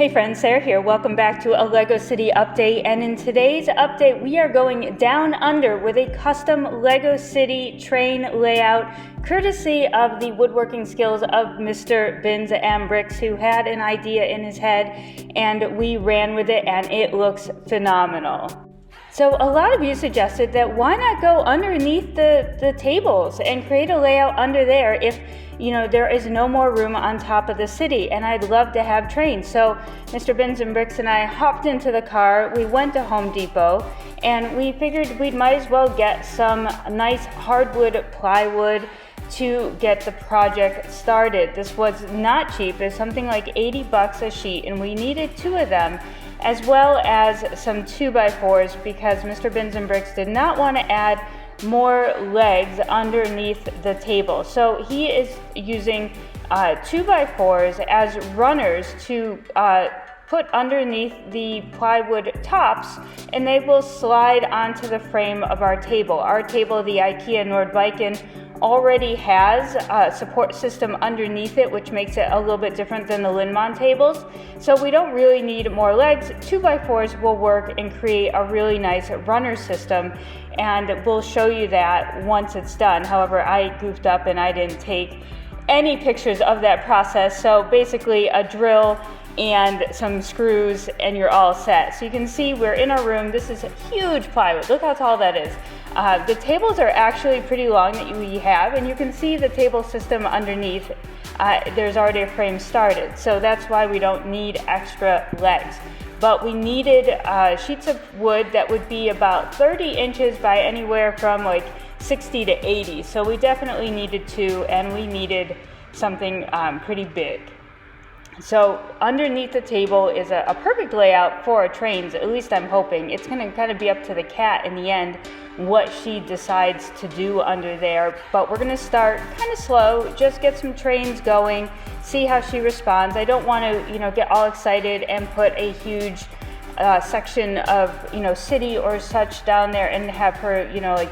Hey friends, Sarah here. Welcome back to a LEGO City update, and in today's update we are going down under with a custom LEGO City train layout courtesy of the woodworking skills of Mr. Bins and Bricks, who had an idea in his head and we ran with it and it looks phenomenal. So a lot of you suggested that why not go underneath the tables and create a layout under there if there is no more room on top of the city, and I'd love to have trains. So Mr. Bins and Bricks and I hopped into the car, we went to Home Depot, and we figured we might as well get some nice hardwood plywood to get the project started. This was not cheap. It's something like $80 a sheet, and we needed 2 of them, as well as some 2x4s, because Mr. Bins and Bricks did not want to add more legs underneath the table. So he is using 2x4s as runners to put underneath the plywood tops, and they will slide onto the frame of our table. Our table, the IKEA Nordviken, already has a support system underneath it, which makes it a little bit different than the Linmon tables. So we don't really need more legs. 2x4s will work and create a really nice runner system, and we'll show you that once it's done. However, I goofed up and I didn't take any pictures of that process. So basically a drill and some screws and you're all set. So you can see we're in our room. This is a huge plywood. Look how tall that is. The tables are actually pretty long that we have, and you can see the table system underneath. There's already a frame started, so that's why we don't need extra legs. But we needed sheets of wood that would be about 30 inches by anywhere from like 60 to 80. So we definitely needed 2, and we needed something pretty big. So underneath the table is a perfect layout for trains, at least I'm hoping. It's going to kind of be up to the cat in the end what she decides to do under there, but we're going to start kind of slow, just get some trains going, see how she responds. I don't want to get all excited and put a huge section of city or such down there and have her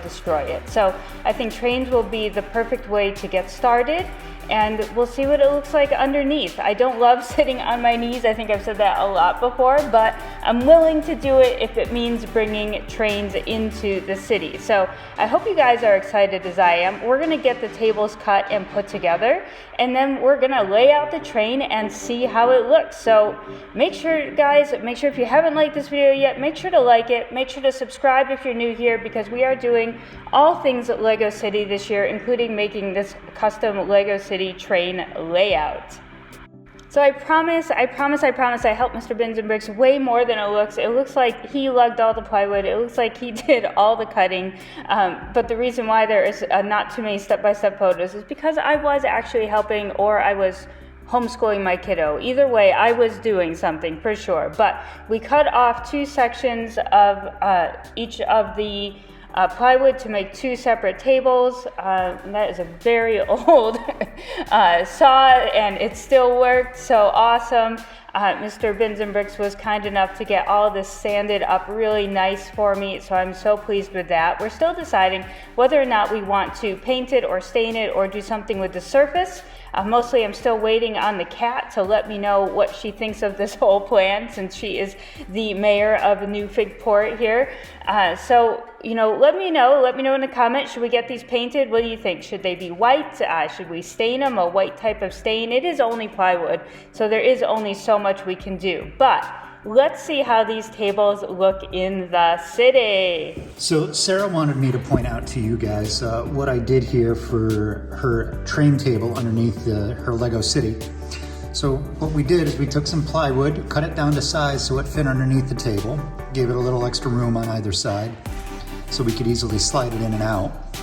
destroy it. So I think trains will be the perfect way to get started, and we'll see what it looks like underneath. I don't love sitting on my knees. I think I've said that a lot before, but I'm willing to do it if it means bringing trains into the city. So I hope you guys are excited as I am. We're gonna get the tables cut and put together, and then we're gonna lay out the train and see how it looks. So make sure, guys, if you haven't liked this video yet, make sure to like it. Make sure to subscribe if you're new here, because we are doing all things LEGO City this year, including making this custom LEGO City train layout. So I promise I helped Mr. Bins and Bricks way more than it looks. It looks like he lugged all the plywood. It looks like he did all the cutting. But the reason why there is not too many step-by-step photos is because I was actually helping, or I was homeschooling my kiddo. Either way, I was doing something for sure. But we cut off 2 sections of each of the plywood to make 2 separate tables. That is a very old saw, and it still worked, so awesome. Mr. Bins and Bricks was kind enough to get all this sanded up really nice for me, so I'm so pleased with that. We're still deciding whether or not we want to paint it or stain it or do something with the surface. Mostly I'm still waiting on the cat to let me know what she thinks of this whole plan, since she is the mayor of New Figport here. So let me know in the comments. Should we get these painted? What do you think? Should they be white? Should we stain them a white type of stain? It is only plywood, so there is only so much we can do. But let's see how these tables look in the city. So Sarah wanted me to point out to you guys what I did here for her train table underneath her LEGO City. So what we did is we took some plywood, cut it down to size so it fit underneath the table, gave it a little extra room on either side so we could easily slide it in and out.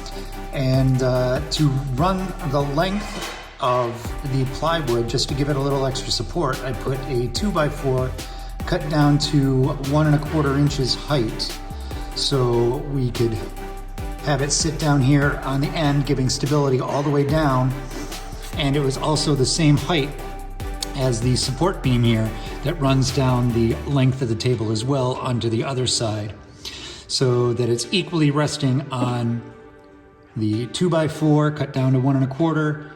And to run the length of the plywood, just to give it a little extra support, I put a 2x4 cut down to 1 1/4 inches height, so we could have it sit down here on the end, giving stability all the way down. And it was also the same height as the support beam here that runs down the length of the table as well onto the other side, so that it's equally resting on the 2x4 cut down to 1 1/4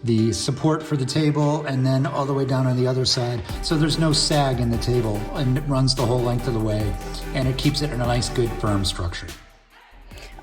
the support for the table, and then all the way down on the other side. So there's no sag in the table, and it runs the whole length of the way, and it keeps it in a nice, good, firm structure.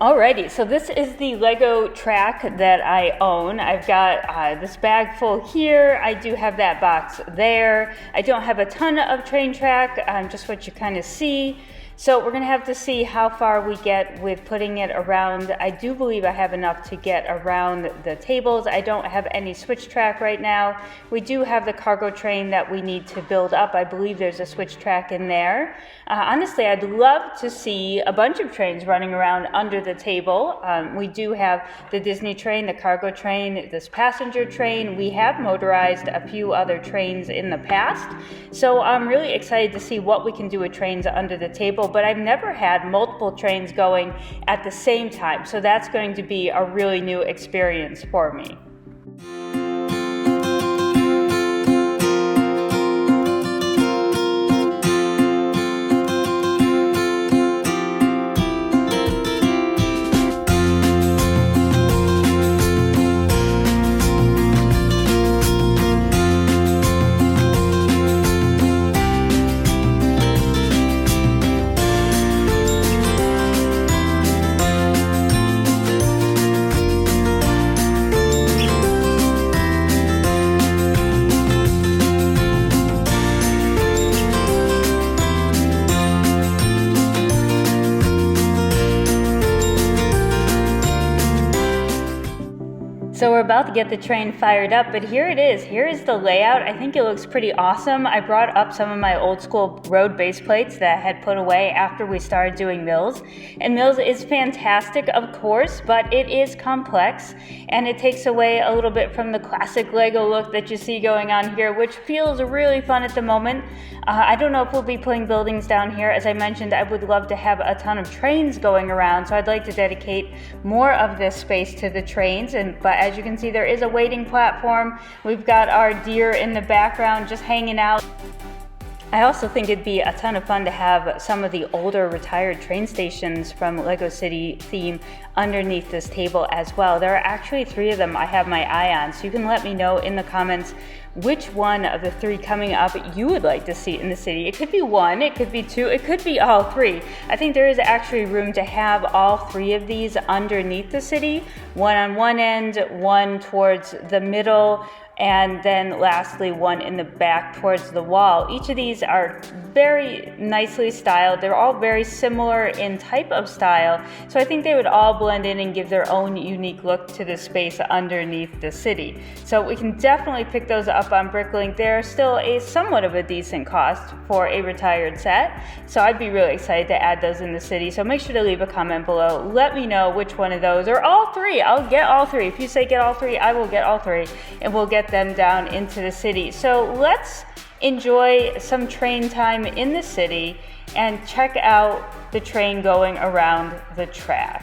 Alrighty, so this is the Lego track that I own. I've got this bag full here. I do have that box there. I don't have a ton of train track, just what you kind of see. So we're gonna have to see how far we get with putting it around. I do believe I have enough to get around the tables. I don't have any switch track right now. We do have the cargo train that we need to build up. I believe there's a switch track in there. Honestly, I'd love to see a bunch of trains running around under the table. We do have the Disney train, the cargo train, this passenger train. We have motorized a few other trains in the past. So I'm really excited to see what we can do with trains under the table, but I've never had multiple trains going at the same time. So that's going to be a really new experience for me. So we're about to get the train fired up, but here it is. Here is the layout. I think it looks pretty awesome. I brought up some of my old school road base plates that I had put away after we started doing Mills. And Mills is fantastic, of course, but it is complex, and it takes away a little bit from the classic Lego look that you see going on here, which feels really fun at the moment. I don't know if we'll be putting buildings down here. As I mentioned, I would love to have a ton of trains going around, so I'd like to dedicate more of this space to the trains. But as you can see, there is a waiting platform. We've got our deer in the background just hanging out. I also think it'd be a ton of fun to have some of the older retired train stations from Lego City theme underneath this table as well. There are actually 3 of them I have my eye on, so you can let me know in the comments which one of the 3 coming up you would like to see in the city. It could be 1, it could be 2, it could be all 3. I think there is actually room to have all 3 of these underneath the city, one on one end, one towards the middle, and then lastly one in the back towards the wall. Each of these are very nicely styled. They're all very similar in type of style, so I think they would all blend in and give their own unique look to the space underneath the city. So we can definitely pick those up on Bricklink. They're still a somewhat of a decent cost for a retired set, so I'd be really excited to add those in the city. So make sure to leave a comment below. Let me know which one of those, or all 3. I'll get all 3. If you say get all 3, I will get all 3, and we'll get them down into the city. So let's enjoy some train time in the city and check out the train going around the track.